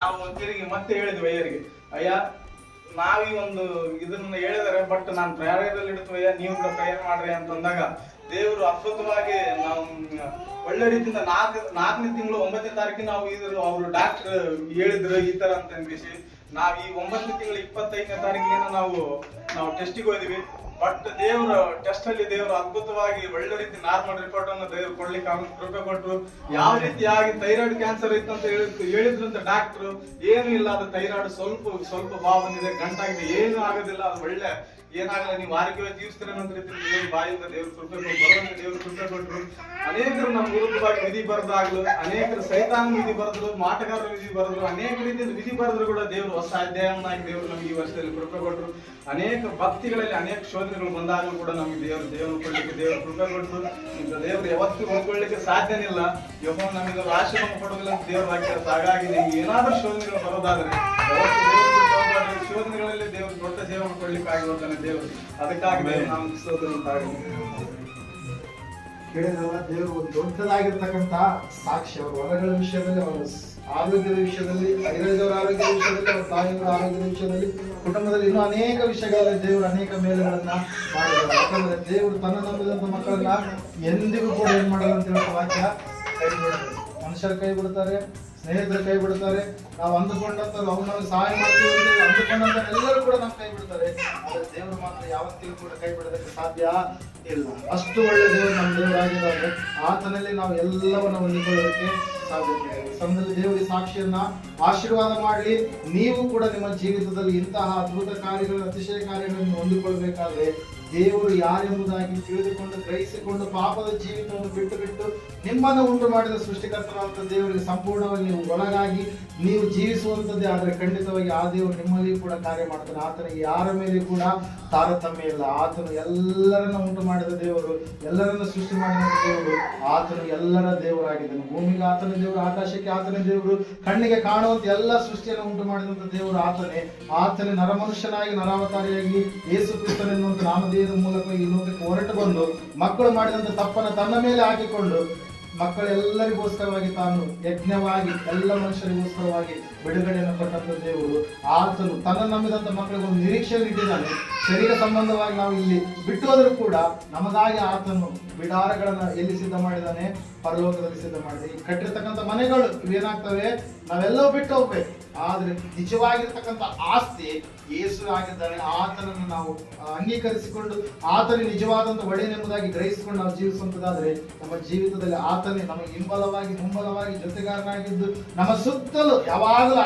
ನಾವು ತಿರುಗಿ ಮತ್ತೆ ಹೇಳಿದ್ವಿ ಅಯ್ಯರಿಗೆ, ಅಯ್ಯ ನಾವೀ ಒಂದು ಇದನ್ನ ಹೇಳಿದರೆ ಬಟ್ ನಾನು ಪ್ರೇರಣೆಯಲ್ಲಿ ಇಡ್ತೀವಯ್ಯ, ನೀವು ಕೂಡ ಪ್ರೇರಣೆ ಮಾಡ್ರಿ ಅಂತಂದಾಗ ದೇವರು ಅದ್ಭುತವಾಗಿ ನಾವು ಒಳ್ಳೆ ರೀತಿಯಿಂದ ನಾಲ್ಕನೇ ತಿಂಗಳು 9ನೇ ತಾರೀಕಿಗೆ ನಾವು ಇದ್ರು ಅವರು ಡಾಕ್ಟರ್ ಹೇಳಿದ್ರು ಈ ತರ ಅಂತ ಅನ್ಕಿಸಿ ನಾವ್ ಈ 9ನೇ ತಿಂಗಳು 25ನೇ ತಾರೀಕಿಗೆ ನಾವು ಟೆಸ್ಟಿಗೆ ಹೋದ್ವಿ. ಬಟ್ ದೇವರು ಟೆಸ್ಟ್ ಅಲ್ಲಿ ದೇವರು ಅದ್ಭುತವಾಗಿ ಒಳ್ಳೆ ರೀತಿ ನಾರ್ಮಲ್ ರಿಪೋರ್ಟ್ ಅನ್ನು ದೇವರು ಕೊಡ್ಲಿಕ್ಕೆ ಕೃಪೆ ಕೊಟ್ಟರು. ಯಾವ ರೀತಿಯಾಗಿ ಥೈರಾಯ್ಡ್ ಕ್ಯಾನ್ಸರ್ ಇತ್ತು ಅಂತ ಹೇಳಿದ್ರು ಅಂತ ಡಾಕ್ಟರ್, ಏನು ಇಲ್ಲ, ಅದು ಥೈರಾಯ್ಡ್ ಸ್ವಲ್ಪ ಬಾವು ಬಂದಿದೆ, ಗಂಟಾಗಿದೆ, ಏನು ಆಗೋದಿಲ್ಲ, ಅದು ಒಳ್ಳೆ ಏನಾಗಲ್ಲ, ನೀವು ಆರೋಗ್ಯವಾಗಿ ಜೀವಿಸ್ತೀರ ಅಂತ ರೀತಿ ದೇವ್ರ ಬಾಯಿಂದ ದೇವ್ರ ಕೃಪೆ ಬರೋದಕ್ಕೆ ದೇವ್ರ ಕೃಪೆ ಕೊಟ್ಟರು. ಅನೇಕರು ನಮ್ಮ ವಿರುದ್ಧವಾಗಿ ವಿಧಿ ಬರೆದಾಗ್ಲು, ಅನೇಕರು ಸೈತಾನ ವಿಧಿ ಬರೆದ್ರು, ಮಾಟಗಾರರ ವಿಧಿ ಬರೆದ್ರು, ಅನೇಕ ರೀತಿಯ ವಿಧಿ ಬರೆದ್ರು ಕೂಡ ದೇವರು ಹೊಸ ಅಧ್ಯಾಯವನ್ನಾಗಿ ದೇವರು ನಮಗೆ ಈ ವರ್ಷದಲ್ಲಿ ಕೃಪೆ ಕೊಟ್ಟರು. ಅನೇಕ ಭಕ್ತಿಗಳಲ್ಲಿ ಅನೇಕ ಶೋಧನೆಗಳು ಬಂದಾಗಲೂ ಕೂಡ ನಮಗೆ ದೇವರು ಕೊಡ್ಲಿಕ್ಕೆ ದೇವರು ಕೃಪೆ ಕೊಟ್ಟರು. ದೇವರು ಯಾವತ್ತೂ ಹೊಂದ್ಕೊಳ್ಳಿಕ್ಕೆ ಸಾಧ್ಯನಿಲ್ಲ, ಯೆಹೋವನು ನಮಗೆ ಆಶೀರ್ವಾದ ಕೊಡೋದಿಲ್ಲ ಅಂತ ದೇವರು ವಾಕ್ಯ. ಹಾಗಾಗಿ ನಿಮ್ಗೆ ಏನಾದ್ರೂ ಶೋಧನೆಗಳು ಬರೋದಾದ್ರೆ ಶೋಧನೆಗಳಲ್ಲಿ ದೇವರು ದೊಡ್ಡ ಜೀವನ ಕೊಡ್ಲಿಕ್ಕೆ ಆಗಿರ್ತಾನೆ ದೇವರು. ಅದಕ್ಕಾಗಿ ನಾವು ಕೇಳಿದ್ರಲ್ಲ, ದೇವರು ಒಂದು ದೊಡ್ಡದಾಗಿರ್ತಕ್ಕಂಥ ಸಾಕ್ಷಿ. ಅವರ ಹೊಲಗಳ ವಿಷಯದಲ್ಲಿ, ಅವರ ಆರೋಗ್ಯದ ವಿಷಯದಲ್ಲಿ, ಐರೈದವರ ಆರೋಗ್ಯದ ವಿಷಯದಲ್ಲಿ, ಅವರ ತಾಯಿಯವರ ಆರೋಗ್ಯದ ವಿಷಯದಲ್ಲಿ, ಕುಟುಂಬದಲ್ಲಿ ಇನ್ನೂ ಅನೇಕ ವಿಷಯಗಳಲ್ಲಿ ದೇವರು ಅನೇಕ ಮೇಲೆಗಳನ್ನ ಮಾಡಿದ್ದಾರೆ. ಯಾಕಂದ್ರೆ ದೇವರು ತನ್ನ ನಂಬಿದಂತ ಮಕ್ಕಳನ್ನ ಎಂದಿಗೂ ಕೂಡ ಏನ್ ಮಾಡಲ್ಲ ಅಂತ ಹೇಳೋ ವಾಕ್ಯ. ಕೈ ಬಿಡ್ತಾರೆ, ಮನುಷ್ಯರು ಕೈ ಬಿಡ್ತಾರೆ, ಸ್ನೇಹಿತರು ಕೈ ಬಿಡ್ತಾರೆ, ನಾವು ಅಂದುಕೊಂಡಂತ ಅವ್ರನ್ನ ಸಹಾಯ ಮಾಡ್ತೀವಿ ಅಂತ ಅಂದುಕೊಂಡಂತ ಎಲ್ಲರೂ ಕೂಡ ನಮ್ಮ ಕೈ ಬಿಡ್ತಾರೆ. ಆದ್ರೆ ದೇವರು ಮಾತ್ರ ಯಾವತ್ತಿಗೂ ಕೂಡ ಕೈ ಬಿಡೋದಕ್ಕೆ ಸಾಧ್ಯ ಇಲ್ಲ. ಅಷ್ಟು ಒಳ್ಳೆ ದೇವರು ನಮ್ಮ ದೇವರಾಗಿದ್ದಾರೆ. ಆತನಲ್ಲಿ ನಾವು ಎಲ್ಲವನ್ನ ಹೊಂದಿಕೊಳ್ಳೋದಕ್ಕೆ ಸಾಧ್ಯತೆ ಇದೆ. ಸಮಯದಲ್ಲಿ ದೇವರ ಸಾಕ್ಷಿಯನ್ನ ಆಶೀರ್ವಾದ ಮಾಡಲಿ. ನೀವು ಕೂಡ ನಿಮ್ಮ ಜೀವಿತದಲ್ಲಿ ಇಂತಹ ಅದ್ಭುತ ಕಾರ್ಯಗಳನ್ನು, ಅತಿಶಯ ಕಾರ್ಯಗಳನ್ನು ಹೊಂದಿಕೊಳ್ಬೇಕಾದ್ರೆ ದೇವರು ಯಾರೆಂಬುದಾಗಿ ತಿಳಿದುಕೊಂಡು ಗ್ರಹಿಸಿಕೊಂಡು ಪಾಪದ ಜೀವಿತವನ್ನು ಬಿಟ್ಟು ನಿಮ್ಮನ್ನು ಉಂಟು ಮಾಡಿದ ಸೃಷ್ಟಿಕರ್ತನಾದ ದೇವರಿಗೆ ಸಂಪೂರ್ಣವಾಗಿ ನೀವು ಒಳಗಾಗಿ ನೀವು ಜೀವಿಸುವಂಥದ್ದೇ ಆದರೆ ಖಂಡಿತವಾಗಿ ಆ ದೇವರು ನಿಮ್ಮಲ್ಲಿಯೂ ಕೂಡ ಕಾರ್ಯ ಮಾಡ್ತಾನೆ. ಆತನಿಗೆ ಯಾರ ಮೇಲೆ ಕೂಡ ತಾರತಮ್ಯ ಇಲ್ಲ. ಆತನು ಎಲ್ಲರನ್ನ ಉಂಟು ಮಾಡಿದ ದೇವರು, ಎಲ್ಲರನ್ನ ಸೃಷ್ಟಿ ಮಾಡಿದ ದೇವರು. ಆತನು ಎಲ್ಲರ ದೇವರಾಗಿದ್ದಾನೆ. ಭೂಮಿಗೆ ಆತನ ದೇವರು, ಆಕಾಶಕ್ಕೆ ಆತನ ದೇವರು, ಕಣ್ಣಿಗೆ ಕಾಣುವಂತ ಎಲ್ಲ ಸೃಷ್ಟಿಯನ್ನು ಉಂಟು ಮಾಡಿದಂತ ದೇವರು ಆತನೇ. ಆತನೇ ನರಮನುಷ್ಯನಾಗಿ ನರಾವತಾರಿಯಾಗಿ ಯೇಸು ಕ್ರಿಸ್ತನೆನ್ನುವಂತ ನಾಮಧೇಯದ ಮೂಲಕ ಈ ಲೋಕಕ್ಕೆ ಹೊರಟು ಬಂದು ಮಕ್ಕಳು ಮಾಡಿದಂತ ತಪ್ಪನ್ನು ತನ್ನ ಮೇಲೆ ಹಾಕಿಕೊಂಡು ಮಕ್ಕಳೆಲ್ಲರಿಗೋಸ್ಕರವಾಗಿ ತಾನು ಯಜ್ಞವಾಗಿ ಎಲ್ಲ ಮನುಷ್ಯರಿಗೋಸ್ಕರವಾಗಿ ಬಿಡುಗಡೆಯನ್ನು ಕೊಟ್ಟಂತ ದೇವರು. ಆತನು ತನ್ನ ನಂಬಿದಂತ ಮಕ್ಕಳಿಗೆ ಒಂದು ನಿರೀಕ್ಷೆ ಇಟ್ಟಿದ್ದಾನೆ. ಶರೀರ ಸಂಬಂಧವಾಗಿ ನಾವು ಇಲ್ಲಿ ಬಿಟ್ಟು ಹೋದರೂ ಕೂಡ ನಮಗಾಗಿ ಆತನು ಬಿಡಾರಗಳನ್ನ ಎಲ್ಲಿ ಸಿದ್ಧ ಮಾಡಿದ್ದಾನೆ? ಪರಲೋಕದಲ್ಲಿ ಸಿದ್ಧ ಮಾಡಿದೆ. ಈ ಕಟ್ಟಿರ್ತಕ್ಕಂಥ ಮನೆಗಳು ಇವೇನಾಗ್ತವೆ? ನಾವೆಲ್ಲವೂ ಬಿಟ್ಟು ಹೋಗ್ಬೇಕು. ಆದ್ರೆ ನಿಜವಾಗಿರ್ತಕ್ಕಂಥ ಆಸ್ತಿ ಯೇಸು ಆಗಿದ್ದಾನೆ. ಆತನನ್ನು ನಾವು ಅಂಗೀಕರಿಸಿಕೊಂಡು ಆತನೇ ನಿಜವಾದಂತ ಒಡೆಯನೆಂಬುದಾಗಿ ಗ್ರಹಿಸಿಕೊಂಡು ನಾವು ಜೀವಿಸುವಂತದಾದ್ರೆ ನಮ್ಮ ಜೀವಿತದಲ್ಲಿ ಆತನೇ ನಮಗೆ ಹಿಂಬಲವಾಗಿ ಮುಂಬಲವಾಗಿ ಜೊತೆಗಾರನಾಗಿದ್ದು ನಮ್ಮ ಸುತ್ತಲೂ ಯಾವಾಗಲೂ